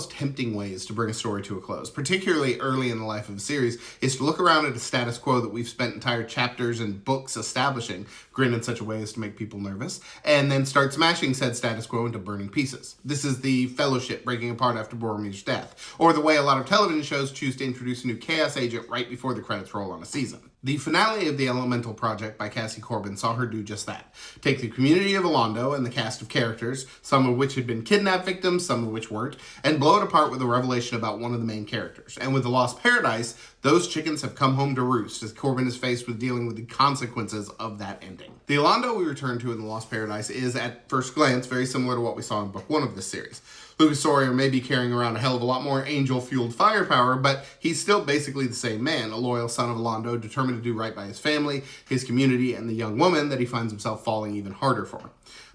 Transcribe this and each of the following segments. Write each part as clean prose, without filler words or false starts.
most tempting ways to bring a story to a close, particularly early in the life of a series, is to look around at a status quo that we've spent entire chapters and books establishing, grin in such a way as to make people nervous, and then start smashing said status quo into burning pieces. This is the Fellowship breaking apart after Boromir's death, or the way a lot of television shows choose to introduce a new Chaos Agent right before the credits roll on a season. The finale of the Elemental Project by Cassie Corbin saw her do just that. Take the community of Alondo and the cast of characters, some of which had been kidnapped victims, some of which weren't, and blow it apart with a revelation about one of the main characters. And with The Lost Paradise, those chickens have come home to roost as Corbin is faced with dealing with the consequences of that ending. The Alondo we return to in The Lost Paradise is, at first glance, very similar to what we saw in book 1 of this series. Lucas Sawyer may be carrying around a hell of a lot more angel-fueled firepower, but he's still basically the same man, a loyal son of Alondo, determined to do right by his family, his community, and the young woman that he finds himself falling even harder for.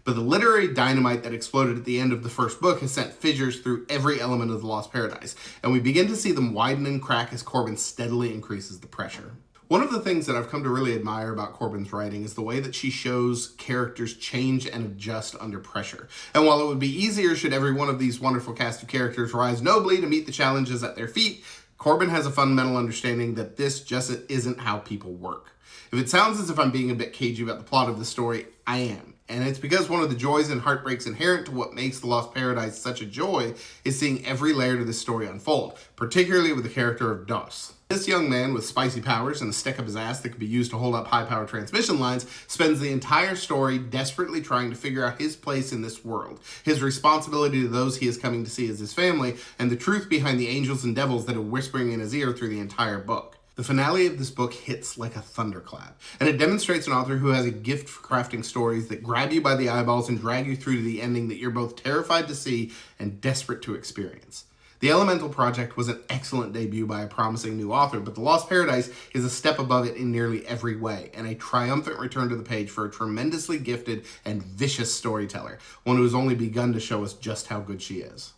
But the literary dynamite that exploded at the end of the first book has sent fissures through every element of The Lost Paradise, and we begin to see them widen and crack as Corbin steadily increases the pressure. One of the things that I've come to really admire about Corbin's writing is the way that she shows characters change and adjust under pressure. And while it would be easier should every one of these wonderful cast of characters rise nobly to meet the challenges at their feet, Corbin has a fundamental understanding that this just isn't how people work. If it sounds as if I'm being a bit cagey about the plot of the story, I am. And it's because one of the joys and heartbreaks inherent to what makes The Lost Paradise such a joy is seeing every layer to this story unfold, particularly with the character of Dos. This young man with spicy powers and a stick up his ass that could be used to hold up high-power transmission lines spends the entire story desperately trying to figure out his place in this world, his responsibility to those he is coming to see as his family, and the truth behind the angels and devils that are whispering in his ear through the entire book. The finale of this book hits like a thunderclap, and it demonstrates an author who has a gift for crafting stories that grab you by the eyeballs and drag you through to the ending that you're both terrified to see and desperate to experience. The Elemental Project was an excellent debut by a promising new author, but The Lost Paradise is a step above it in nearly every way, and a triumphant return to the page for a tremendously gifted and vicious storyteller, one who has only begun to show us just how good she is.